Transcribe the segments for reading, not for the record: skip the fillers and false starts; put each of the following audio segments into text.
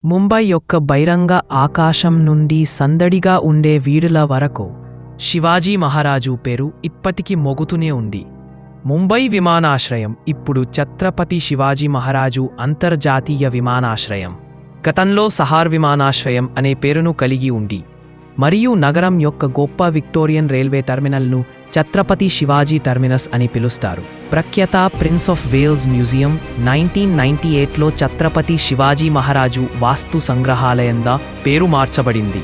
ముంబై యొక్క బహిరంగ ఆకాశం నుండి సందడిగా ఉండే వీడుల వరకు శివాజీ మహారాజు పేరు ఇప్పటికీ మోగుతూనే ఉంది. ముంబై విమానాశ్రయం ఇప్పుడు ఛత్రపతి శివాజీ మహారాజు అంతర్జాతీయ విమానాశ్రయం, గతంలో సహార్ విమానాశ్రయం అనే పేరును కలిగి ఉంది మరియు నగరం యొక్క గొప్ప విక్టోరియన్ రైల్వే టెర్మినల్ను ఛత్రపతి శివాజీ టెర్మినస్ అని పిలుస్తారు. ప్రఖ్యాత ప్రిన్స్ ఆఫ్ వేల్స్ మ్యూజియం 1998లో ఛత్రపతి శివాజీ మహారాజు వాస్తు సంగ్రహాలయంగా పేరు మార్చబడింది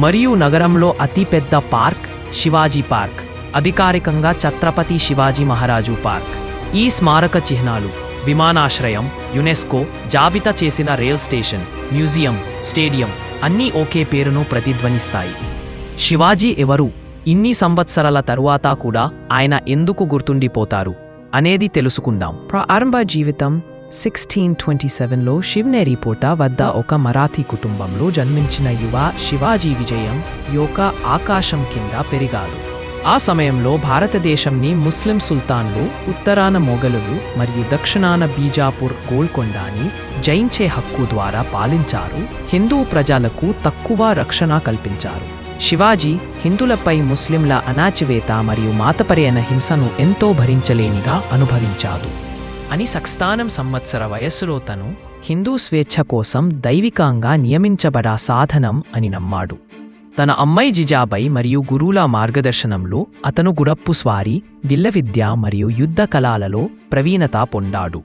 మరియు నగరంలో అతిపెద్ద పార్క్ శివాజీ పార్క్ అధికారికంగా ఛత్రపతి శివాజీ మహారాజు పార్క్. ఈ స్మారక చిహ్నాలు విమానాశ్రయం, యునెస్కో జాబితా చేసిన రైల్ స్టేషన్, మ్యూజియం, స్టేడియం అన్నీ ఒకే పేరును ప్రతిధ్వనిస్తాయి. శివాజీ ఎవరు, ఇన్ని సంవత్సరాల తరువాత కూడా ఆయన ఎందుకు గుర్తుండిపోతారు అనేది తెలుసుకుందాం. ప్రారంభ జీవితం 1627లో శివనేరిపోట వద్ద ఒక మరాఠీ కుటుంబంలో జన్మించిన యువ శివాజీ విజయం యొక్క ఆకాశం కింద పెరిగాడు. ఆ సమయంలో భారతదేశంని ముస్లిం సుల్తాన్లు ఉత్తరాన మొఘలులు మరియు దక్షిణాన బీజాపూర్ గోల్కొండని జయించే హక్కు ద్వారా పాలించారు. హిందూ ప్రజలకు తక్కువ రక్షణ కల్పించారు. శివాజీ హిందువులపై ముస్లింల అణచివేత మరియు మతపరమైన హింసను ఎంతో భరించలేనిగా అనుభవించాడు అని 16 సంవత్సర వయస్సులో తను హిందూ స్వేచ్ఛ కోసం దైవికంగా నియమించబడ సాధనం అని నమ్మాడు. తన అమ్మాయి జిజాబాయి మరియు గురువుల మార్గదర్శనంలో అతను గుర్రపు స్వారీ, విల్ల విద్య మరియు యుద్ధ కళలలో ప్రవీణత పొందాడు.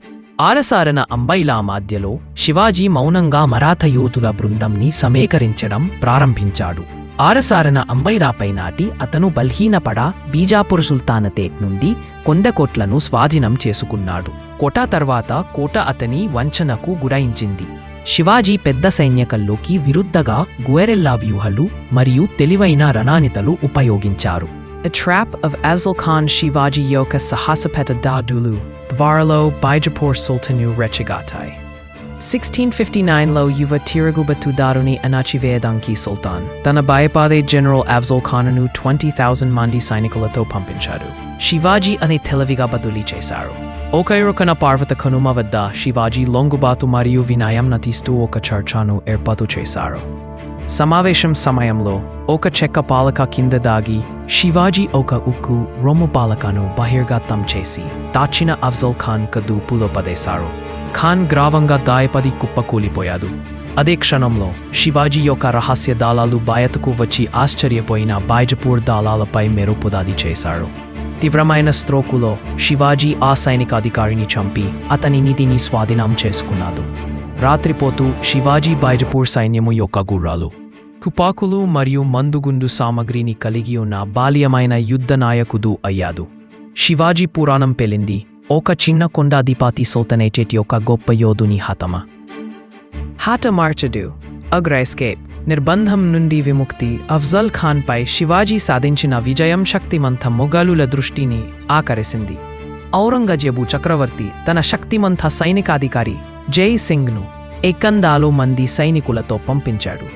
ఆరసారణ అమ్మాయిల మధ్యలో శివాజీ మౌనంగా మరాఠ యోధుల బృందంని సమీకరించడం ప్రారంభించాడు. ఆరసారణ అమ్మాయిలపై నాటి అతను బలహీనపడ బీజాపూర్ సుల్తానతేట్ నుండి కొండకోట్లను స్వాధీనం చేసుకున్నాడు. కోట తర్వాత కోట అతని వంచనకు గురైంచింది. శివాజీ పెద్ద సైన్యకల్లోకి విరుద్ధగా గుయరెల్లా వ్యూహాలు మరియు తెలివైన రణానితలు ఉపయోగించారు. A trap of Azal Khan Shivaji యొక్క సాహసపేట దాడులు ద్వారలో బైజపూర్ సుల్తాను రెచ్చగొట్టాయి. 1659లో యువ తిరుగుబాటుదారుని అణచివేయడానికి సుల్తాన్ తన భయపడే జనరల్ అఫ్జల్ ఖాన్ను 20,000 మంది సైనికులతో పంపించారు. శివాజీ అని తెలివిగా బదిలీ చేశారు. ఒకరొకన పార్వత కనుమ వద్ద శివాజీ లొంగుబాటు మరియు వినయం నటిస్తూ ఒక చర్చను ఏర్పాటు చేశారు. సమావేశం సమయంలో ఒక చెక్క పాలక కింద దాగి శివాజీ ఒక ఉక్కు రొమ్ము పాలకను బహిర్గతం చేసి దాచిన అఫ్జల్ ఖాన్ కదుపులో పడేశారు. ఖాన్ గ్రావంగా గాయపడి కుప్పకూలిపోయాడు. అదే క్షణంలో శివాజీ యొక్క రహస్య దళాలు బయటకు వచ్చి ఆశ్చర్యపోయిన బైజపూర్ దళాలపై మెరుపుదాడి చేశారు. తీవ్రమైన స్ట్రోకులో శివాజీ ఆ సైనికాధికారిని చంపి అతని నిధిని స్వాధీనం చేసుకున్నాడు. రాత్రిపోతూ శివాజీ బైజపూర్ సైన్యము యొక్క గుర్రాలు, తుపాకులు మరియు మందుగుండు సామగ్రిని కలిగి ఉన్న బాల్యమైన యుద్ధ నాయకుడు అయ్యాడు. శివాజీ పురాణం పెళ్ళింది ఒక చిన్న కొండాధిపతి సుల్తానేట్ యొక్క గొప్ప యోధుని హతమార్చడు. అగ్ర ఎస్కేప్, నిర్బంధం నుండి విముక్తి. అఫ్జల్ ఖాన్ పై శివాజీ సాధించిన విజయం శక్తిమంత మొఘలుల దృష్టిని ఆకర్షించింది. ఔరంగజేబు చక్రవర్తి తన శక్తిమంత సైనికాధికారి జై సింగ్ను 100 మంది సైనికులతో పంపించాడు.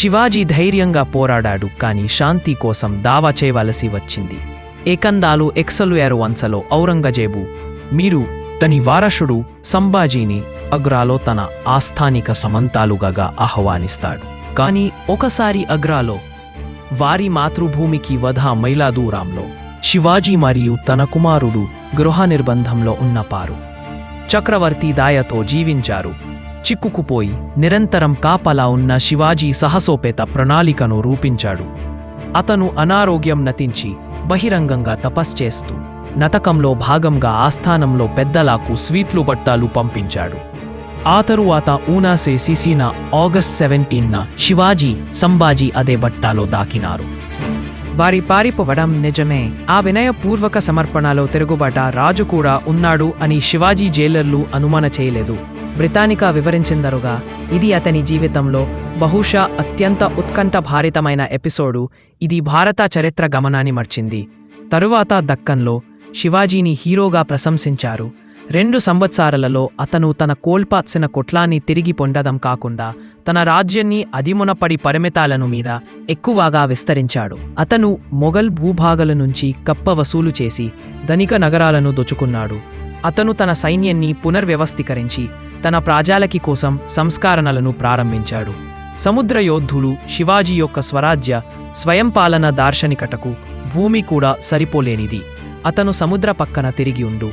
శివాజీ ధైర్యంగా పోరాడాడు, కానీ శాంతి కోసం దావా చేయవలసి వచ్చింది. 100 వంశలో ఔరంగజేబు మీరు తని వారసుడు సంభాజీని అగ్రాలో తన ఆస్థానిక సమంతాలుగా ఆహ్వానిస్తాడు. కానీ ఒకసారి అగ్రాలో వారి మాతృభూమికి వధ మైలా దూరంలో శివాజీ మరియు తన కుమారుడు గృహ నిర్బంధంలో ఉన్నపారు. చక్రవర్తి దయతో జీవించారు. చిక్కుకుపోయి నిరంతరం కాపలా ఉన్న శివాజీ సాహసోపేత ప్రణాళికను రూపించాడు. అతను అనారోగ్యం నటించి బహిరంగంగా తపస్చేస్తూ నతకంలో భాగంగా ఆస్థానంలో పెద్దలకు స్వీట్లు బట్టాలు పంపించాడు. ఆ తరువాత ఊనాసే సిసిన ఆగస్ట్ 17న శివాజీ సంభాజీ అదే బట్టాలో దాకినారు. వారి పారిపోవడం నిజమే. ఆ వినయపూర్వక సమర్పణలో తిరుగుబాట రాజు కూడా ఉన్నాడు అని శివాజీ జైలర్లు అనుమాన చేయలేదు. బ్రిటానికా వివరించిందరుగా ఇది అతని జీవితంలో బహుశా అత్యంత ఉత్కంఠభారితమైన ఎపిసోడు. ఇది భారత చరిత్ర గమనాన్ని మార్చింది. తరువాత దక్కన్లో శివాజీని హీరోగా ప్రశంసించారు. 2 సంవత్సరాలలో అతను తన కోల్పాల్సిన కొట్లాన్ని తిరిగి పొందడం కాకుండా తన రాజ్యాన్ని అధిమునపడి పరిమితాలను మీద ఎక్కువగా విస్తరించాడు. అతను మొఘల్ భూభాగాల నుంచి కప్ప వసూలు చేసి ధనిక నగరాలను దోచుకున్నాడు. అతను తన సైన్యాన్ని పునర్వ్యవస్థీకరించి తన ప్రాజాలకి కోసం సంస్కరణలను ప్రారంభించాడు. సముద్ర యోధులు శివాజీ యొక్క స్వరాజ్య స్వయంపాలన దార్శనికతకు భూమి కూడా సరిపోలేనిది. అతను సముద్ర పక్కన తిరిగి ఉండు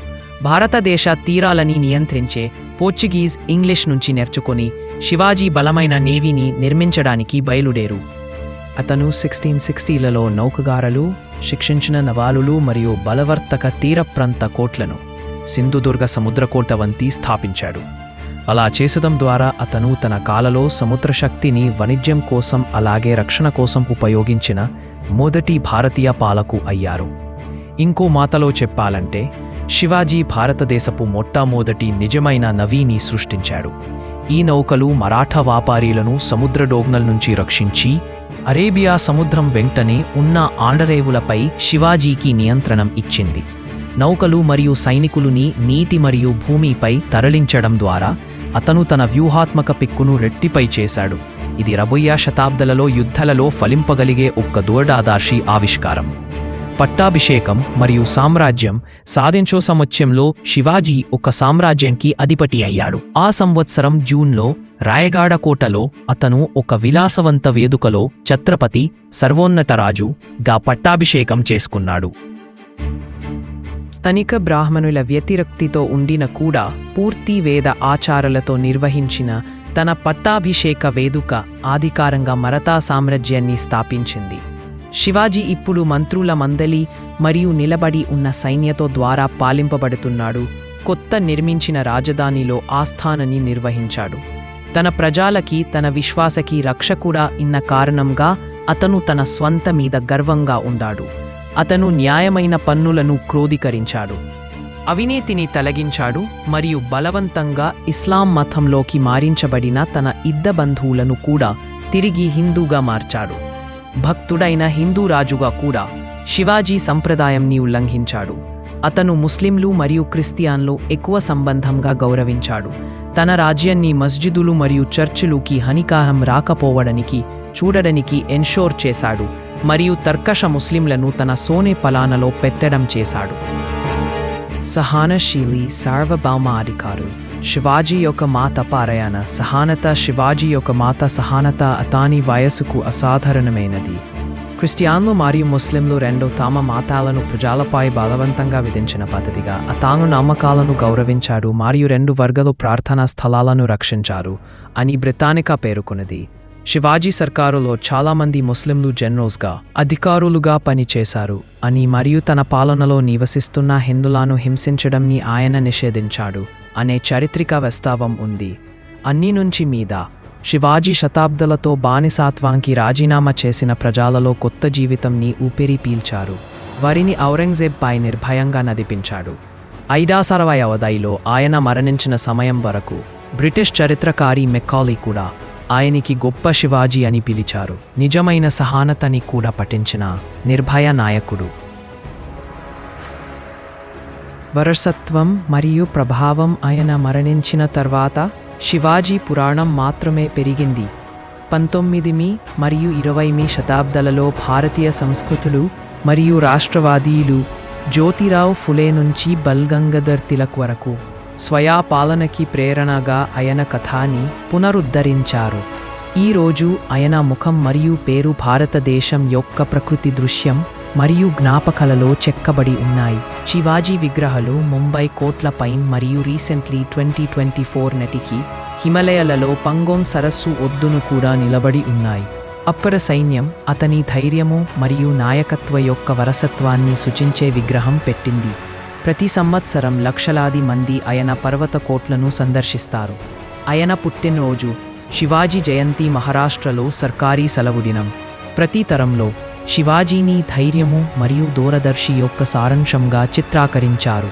భారతదేశ తీరాలని నియంత్రించే పోర్చుగీస్ ఇంగ్లీష్ నుంచి నేర్చుకొని శివాజీ బలమైన నేవీని నిర్మించడానికి బయలుదేరు. అతను 1660లలో నౌకగారలు శిక్షించిన నవాలులు మరియు బలవర్తక తీరప్రాంత కోట్లను సింధుదుర్గ సముద్రకోట వంటి స్థాపించాడు. అలా చేసడం ద్వారా అతను తన కాలలో సముద్ర శక్తిని వాణిజ్యం కోసం అలాగే రక్షణ కోసం ఉపయోగించిన మొదటి భారతీయ పాలకు అయ్యారు. ఇంకో మాటలో చెప్పాలంటే శివాజీ భారతదేశపు మొట్టమొదటి నిజమైన నవీని సృష్టించాడు. ఈ నౌకలు మరాఠా వ్యాపారీలను సముద్రడోగ్నల నుంచి రక్షించి అరేబియా సముద్రం వెంటనే ఉన్న ఆండరేవులపై శివాజీకి నియంత్రణం ఇచ్చింది. నౌకలు మరియు సైనికులని నీటి మరియు భూమిపై తరలించడం ద్వారా అతను తన వ్యూహాత్మక పిక్కును రెట్టిపై చేశాడు. ఇది 20వ శతాబ్దాలలో యుద్ధాలలో ఫలింపగలిగే ఒక దూరదర్శి ఆవిష్కారం. పట్టాభిషేకం మరియు సామ్రాజ్యం సాధించే సమయంలో శివాజీ ఒక సామ్రాజ్యానికి అధిపతి అయ్యాడు. ఆ సంవత్సరం జూన్లో రాయగాడ కోటలో అతను ఒక విలాసవంత వేడుకలో ఛత్రపతి సర్వోన్నతరాజుగా పట్టాభిషేకం చేసుకున్నాడు. స్థానిక బ్రాహ్మణుల వ్యతిరేక్తితో ఉండిన కూడా పూర్తి వేద ఆచారాలతో నిర్వహించిన తన పట్టాభిషేక వేడుక అధికారంగా మరాఠా సామ్రాజ్యాన్ని స్థాపించింది. శివాజీ ఇప్పుడు మంత్రుల మందలి మరియు నిలబడి ఉన్న సైన్యతో ద్వారా పాలింపబడుతున్నాడు. కొత్త నిర్మించిన రాజధానిలో ఆస్థానాన్ని నిర్వహించాడు. తన ప్రజలకి తన విశ్వాసకి రక్షకుడా ఇన్న కారణంగా అతను తన స్వంత మీద గర్వంగా ఉండాడు. అతను న్యాయమైన పన్నులను క్రోధీకరించాడు, అవినీతిని తొలగించాడు మరియు బలవంతంగా ఇస్లాం మతంలోకి మారించబడిన తన ఇద్దరు బంధువులను కూడా తిరిగి హిందూగా మార్చాడు. భక్తుడైన హిందూ రాజుగా కూడా శివాజీ సంప్రదాయంని ఉల్లంఘించాడు. అతను ముస్లింలు మరియు క్రిస్టియన్లు ఎక్కువ సంబంధంగా గౌరవించాడు. తన రాజ్యాన్ని మస్జిదులు మరియు చర్చిలుకి హానికరం రాకపోవడానికి చూడడానికి ఎన్షోర్ చేశాడు మరియు తర్కష ముస్లింలను తన సోనే పలానలో పెట్టడం చేశాడు. సహనశీలి సార్వభౌమాధికారు శివాజీ యొక్క మాత పారాయణ సహనత శివాజీ యొక్క మాత సహనత అతని వయస్సుకు అసాధారణమైనది. క్రిస్టియన్లు మరియు ముస్లింలు రెండు తమ మతాలను ప్రజలపై బలవంతంగా విధించిన పద్ధతిగా అతను నమ్మకాలను గౌరవించాడు మరియు రెండు వర్గాల ప్రార్థనా స్థలాలను రక్షించారు అని బ్రిటానికా పేర్కొన్నది. శివాజీ సర్కారులో చాలామంది ముస్లింలు జనరల్స్గా అధికారులుగా పనిచేశారు అని మరియు తన పాలనలో నివసిస్తున్న హిందువులను హింసించడంని ఆయన నిషేధించాడు అనే చారిత్రక వాస్తవం ఉంది. అన్ని నుంచి మీద శివాజీ శతాబ్దాలతో బానిసత్వానికి రాజీనామా చేసిన ప్రజలలో కొత్త జీవితంని ఊపిరి పీల్చారు. వారిని ఔరంగజేబ్ పై నిర్భయంగా నడిపించాడు. 560లో ఆయన మరణించిన సమయం వరకు బ్రిటిష్ చరిత్రకారి మెకాలీ కూడా ఆయనకి గొప్ప శివాజీ అని పిలిచారు. నిజమైన సహనతని కూడా పఠించిన నిర్భయ నాయకుడు. వారసత్వం మరియు ప్రభావం ఆయన మరణించిన తర్వాత శివాజీ పురాణం మాత్రమే పెరిగింది. 19 మరియు 20 శతాబ్దాలలో భారతీయ సంస్కృతులు మరియు రాష్ట్రవాదీలు జ్యోతిరావు ఫులే నుంచి బాలగంగాధర్ తిలక్ వరకు స్వయా పాలనకి ప్రేరణగా ఆయన కథని పునరుద్ధరించారు. ఈరోజు ఆయన ముఖం మరియు పేరు భారతదేశం యొక్క ప్రకృతి దృశ్యం మరియు జ్ఞాపకాలలో చెక్కబడి ఉన్నాయి. శివాజీ విగ్రహాలు ముంబై కోట్ల పైన్ మరియు రీసెంట్లీ 2024 నాటికి హిమాలయాలలో పంగోంగ్ సరస్సు ఒడ్డును కూడా నిలబడి ఉన్నాయి. అప్పర సైన్యం అతని ధైర్యము మరియు నాయకత్వ యొక్క వారసత్వాన్ని సూచించే విగ్రహం పెట్టింది. ప్రతి సంవత్సరం లక్షలాది మంది ఆయన పర్వత కోట్లను సందర్శిస్తారు. ఆయన పుట్టినరోజు శివాజీ జయంతి మహారాష్ట్రలో సర్కారీ సెలవు దినం. ప్రతి తరంలో శివాజీని ధైర్యము మరియు దూరదర్శి యొక్క సారాంశంగా చిత్రీకరించారు.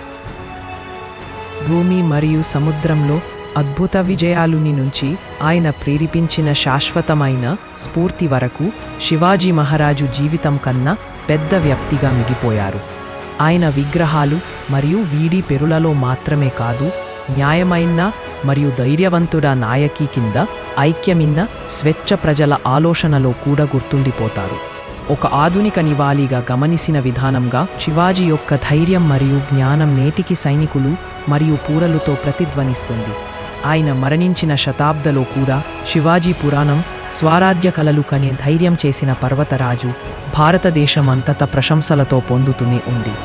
భూమి మరియు సముద్రంలో అద్భుత విజయాలుని నుంచి ఆయన ప్రేరేపించిన శాశ్వతమైన స్ఫూర్తి వరకు శివాజీ మహారాజు జీవితం కన్నా పెద్ద వ్యక్తిగా మిగిపోయారు. ఆయన విగ్రహాలు మరియు వీడి పెరులలో మాత్రమే కాదు, న్యాయమైన మరియు ధైర్యవంతుడ నాయకి కింద ఐక్యమిన్న స్వేచ్ఛ ప్రజల ఆలోచనలో కూడా గుర్తుండిపోతారు. ఒక ఆధునిక నివాళిగా గమనించిన విధానంగా శివాజీ యొక్క ధైర్యం మరియు జ్ఞానం నేటికి సైనికులు మరియు పూరలతో ప్రతిధ్వనిస్తుంది. ఆయన మరణించిన శతాబ్దలో కూడా శివాజీ పురాణం స్వరాజ్య కలలు కనే ధైర్యం చేసిన పర్వతరాజు భారతదేశమంతటా ప్రశంసలతో పొందుతూనే ఉంది.